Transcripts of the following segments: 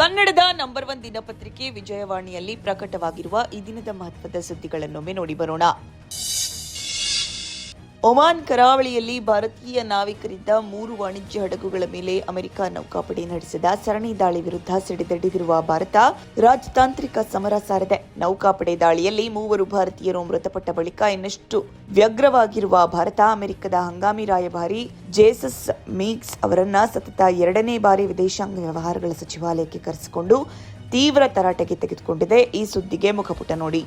ಕನ್ನಡದ ನಂಬರ್ 1 ದಿನಪತ್ರಿಕೆ ವಿಜಯವಾಣಿಯಲ್ಲಿ ಪ್ರಕಟವಾಗಿರುವ ಈ ದಿನದ ಮಹತ್ವದ ಸುದ್ದಿಗಳನ್ನೊಮ್ಮೆ ನೋಡಿ ಬರೋಣ. ಒಮಾನ್ ಕರಾವಳಿಯಲ್ಲಿ ಭಾರತೀಯ ನಾವಿಕರಿದ್ದ 3 ವಾಣಿಜ್ಯ ಹಡಗುಗಳ ಮೇಲೆ ಅಮೆರಿಕ ನೌಕಾಪಡೆ ನಡೆಸಿದ ಸರಣಿ ದಾಳಿ ವಿರುದ್ಧ ಸಿಡಿದೆದ್ದಿರುವ ಭಾರತ ರಾಜತಾಂತ್ರಿಕ ಸಮರ ಸಾರಿದೆ. ನೌಕಾಪಡೆ ದಾಳಿಯಲ್ಲಿ 3 ಭಾರತೀಯರು ಮೃತಪಟ್ಟ ಬಳಿಕ ಇನ್ನಷ್ಟು ವ್ಯಗ್ರವಾಗಿರುವ ಭಾರತ ಅಮೆರಿಕದ ಹಂಗಾಮಿ ರಾಯಭಾರಿ ಜೇಸಸ್ ಮೀಗ್ಸ್ ಅವರನ್ನ ಸತತ 2ನೇ ಬಾರಿ ವಿದೇಶಾಂಗ ವ್ಯವಹಾರಗಳ ಸಚಿವಾಲಯಕ್ಕೆ ಕರೆಸಿಕೊಂಡು ತೀವ್ರ ತರಾಟೆಗೆ ತೆಗೆದುಕೊಂಡಿದೆ. ಈ ಸುದ್ದಿಗೆ ಮುಖಪುಟ ನೋಡಿ.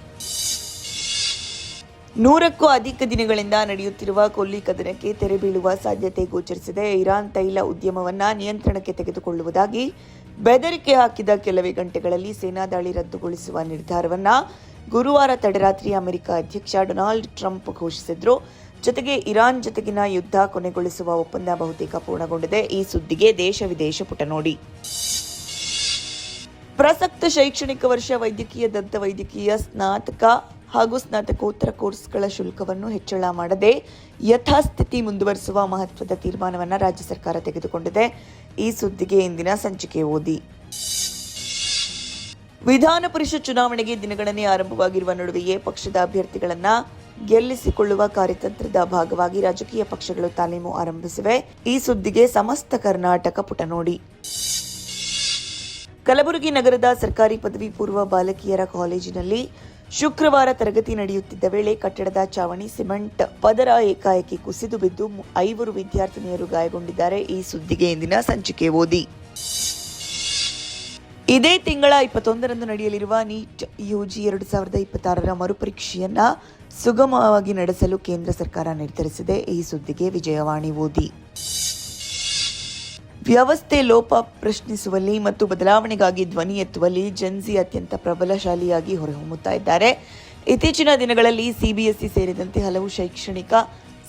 100ಕ್ಕೂ ಅಧಿಕ ದಿನಗಳಿಂದ ನಡೆಯುತ್ತಿರುವ ಕೊಲ್ಲಿ ಕದನಕ್ಕೆ ತೆರೆ ಬೀಳುವ ಸಾಧ್ಯತೆ ಗೋಚರಿಸಿದೆ. ಇರಾನ್ ತೈಲ ಉದ್ಯಮವನ್ನು ನಿಯಂತ್ರಣಕ್ಕೆ ತೆಗೆದುಕೊಳ್ಳುವುದಾಗಿ ಬೆದರಿಕೆ ಹಾಕಿದ ಕೆಲವೇ ಗಂಟೆಗಳಲ್ಲಿ ಸೇನಾ ದಾಳಿ ರದ್ದುಗೊಳಿಸುವ ನಿರ್ಧಾರವನ್ನು ಗುರುವಾರ ತಡರಾತ್ರಿ ಅಮೆರಿಕ ಅಧ್ಯಕ್ಷ ಡೊನಾಲ್ಡ್ ಟ್ರಂಪ್ ಘೋಷಿಸಿದ್ರು. ಜೊತೆಗೆ ಇರಾನ್ ಜೊತೆಗಿನ ಯುದ್ಧ ಕೊನೆಗೊಳಿಸುವ ಒಪ್ಪಂದ ಬಹುತೇಕ ಪೂರ್ಣಗೊಂಡಿದೆ. ಈ ಸುದ್ದಿಗೆ ದೇಶ ವಿದೇಶ ಪುಟ ನೋಡಿ. ಪ್ರಸಕ್ತ ಶೈಕ್ಷಣಿಕ ವರ್ಷ ವೈದ್ಯಕೀಯ ದಂತವೈದ್ಯಕೀಯ ಸ್ನಾತಕ ಹಾಗೂ ಸ್ನಾತಕೋತ್ತರ ಕೋರ್ಸ್ಗಳ ಶುಲ್ಕವನ್ನು ಹೆಚ್ಚಳ ಮಾಡದೆ ಯಥಾಸ್ಥಿತಿ ಮುಂದುವರಿಸುವ ಮಹತ್ವದ ತೀರ್ಮಾನವನ್ನು ರಾಜ್ಯ ಸರ್ಕಾರ ತೆಗೆದುಕೊಂಡಿದೆ. ಈ ಸುದ್ದಿಗೆ ಇಂದಿನ ಸಂಚಿಕೆ ಓದಿ. ವಿಧಾನ ಪರಿಷತ್ ಚುನಾವಣೆಗೆ ದಿನಗಣನೆ ಆರಂಭವಾಗಿರುವ ನಡುವೆಯೇ ಪಕ್ಷದ ಅಭ್ಯರ್ಥಿಗಳನ್ನು ಗೆಲ್ಲಿಸಿಕೊಳ್ಳುವ ಕಾರ್ಯತಂತ್ರದ ಭಾಗವಾಗಿ ರಾಜಕೀಯ ಪಕ್ಷಗಳು ತಾಲೀಮು ಆರಂಭಿಸಿವೆ. ಈ ಸುದ್ದಿಗೆ ಸಮಸ್ತ ಕರ್ನಾಟಕ ಪುಟ ನೋಡಿ. ಕಲಬುರಗಿ ನಗರದ ಸರ್ಕಾರಿ ಪದವಿ ಪೂರ್ವ ಬಾಲಕಿಯರ ಕಾಲೇಜಿನಲ್ಲಿ ಶುಕ್ರವಾರ ತರಗತಿ ನಡೆಯುತ್ತಿದ್ದ ವೇಳೆ ಕಟ್ಟಡದ ಚಾವಣಿ ಸಿಮೆಂಟ್ ಪದರ ಏಕಾಏಕಿ ಕುಸಿದು ಬಿದ್ದು 5 ವಿದ್ಯಾರ್ಥಿನಿಯರು ಗಾಯಗೊಂಡಿದ್ದಾರೆ. ಈ ಸುದ್ದಿಗೆ ಇಂದಿನ ಸಂಚಿಕೆ ಓದಿ. ಇದೇ ತಿಂಗಳ 21ರಂದು ನಡೆಯಲಿರುವ ನೀಟ್ ಯುಜಿ 2026ರ ಮರುಪರೀಕ್ಷೆಯನ್ನ ಸುಗಮವಾಗಿ ನಡೆಸಲು ಕೇಂದ್ರ ಸರ್ಕಾರ ನಿರ್ಧರಿಸಿದೆ. ಈ ಸುದ್ದಿಗೆ ವಿಜಯವಾಣಿ ಓದಿ. ವ್ಯವಸ್ಥೆ ಲೋಪ ಪ್ರಶ್ನಿಸುವಲ್ಲಿ ಮತ್ತು ಬದಲಾವಣೆಗಾಗಿ ಧ್ವನಿ ಎತ್ತುವಲ್ಲಿ ಜೆನ್ಜಿ ಅತ್ಯಂತ ಪ್ರಬಲಶಾಲಿಯಾಗಿ ಹೊರಹೊಮ್ಮುತ್ತಾ ಇದ್ದಾರೆ. ಇತ್ತೀಚಿನ ದಿನಗಳಲ್ಲಿ ಸಿಬಿಎಸ್ಇ ಸೇರಿದಂತೆ ಹಲವು ಶೈಕ್ಷಣಿಕ,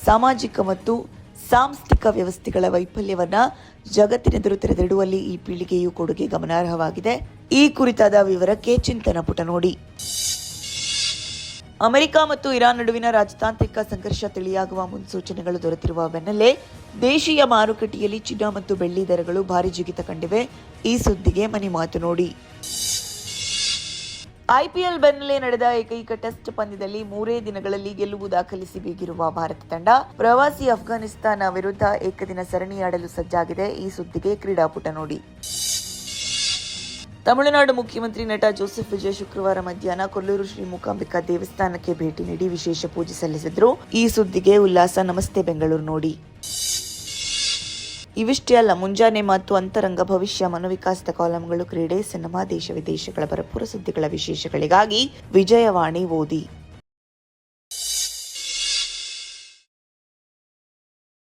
ಸಾಮಾಜಿಕ ಮತ್ತು ಸಾಂಸ್ಥಿಕ ವ್ಯವಸ್ಥೆಗಳ ವೈಫಲ್ಯವನ್ನು ಜಗತ್ತಿನೆದುರು ತೆರೆದಿಡುವಲ್ಲಿ ಈ ಪೀಳಿಗೆಯು ಕೊಡುಗೆ ಗಮನಾರ್ಹವಾಗಿದೆ. ಈ ಕುರಿತಾದ ವಿವರಕ್ಕೆ ಚಿಂತನ ಪುಟ ನೋಡಿ. ಅಮೆರಿಕ ಮತ್ತು ಇರಾನ್ ನಡುವಿನ ರಾಜತಾಂತ್ರಿಕ ಸಂಘರ್ಷ ತಿಳಿಯಾಗುವ ಮುನ್ಸೂಚನೆಗಳು ದೊರೆತಿರುವ ಬೆನ್ನಲ್ಲೇ ದೇಶೀಯ ಮಾರುಕಟ್ಟೆಯಲ್ಲಿ ಚಿನ್ನ ಮತ್ತು ಬೆಳ್ಳಿ ದರಗಳು ಭಾರಿ ಜಿಗಿತ ಕಂಡಿವೆ. ಈ ಸುದ್ದಿಗೆ ಮನಿ ಮಾತು ನೋಡಿ. ಐಪಿಎಲ್ ಬೆನ್ನಲ್ಲೇ ನಡೆದ ಏಕೈಕ ಟೆಸ್ಟ್ ಪಂದ್ಯದಲ್ಲಿ 3 ದಿನಗಳಲ್ಲಿ ಗೆಲುವು ದಾಖಲಿಸಿ ಬೀಗಿರುವ ಭಾರತ ತಂಡ ಪ್ರವಾಸಿ ಅಫ್ಘಾನಿಸ್ತಾನ ವಿರುದ್ಧ ಏಕದಿನ ಸರಣಿ ಆಡಲು ಸಜ್ಜಾಗಿದೆ. ಈ ಸುದ್ದಿಗೆ ಕ್ರೀಡಾಪುಟ ನೋಡಿ. ತಮಿಳುನಾಡು ಮುಖ್ಯಮಂತ್ರಿ ನಟ ಜೋಸೆಫ್ ವಿಜಯ್ ಶುಕ್ರವಾರ ಮಧ್ಯಾಹ್ನ ಕೊಲ್ಲೂರು ಶ್ರೀ ಮೂಕಾಂಬಿಕಾ ದೇವಸ್ಥಾನಕ್ಕೆ ಭೇಟಿ ನೀಡಿ ವಿಶೇಷ ಪೂಜೆ ಸಲ್ಲಿಸಿದ್ರು. ಈ ಸುದ್ದಿಗೆ ಉಲ್ಲಾಸ ನಮಸ್ತೆ ಬೆಂಗಳೂರು ನೋಡಿ. ಇವಿಷ್ಟೇ ಅಲ್ಲ, ಮುಂಜಾನೆ ಮತ್ತು ಅಂತರಂಗ ಭವಿಷ್ಯ ಮನೋವಿಕಾಸದ ಕಾಲಂಗಳು, ಕ್ರೀಡೆ, ಸಿನಿಮಾ, ದೇಶ ವಿದೇಶಗಳ ಭರಪೂರ ಸುದ್ದಿಗಳ ವಿಶೇಷಗಳಿಗಾಗಿ ವಿಜಯವಾಣಿ ಓದಿ.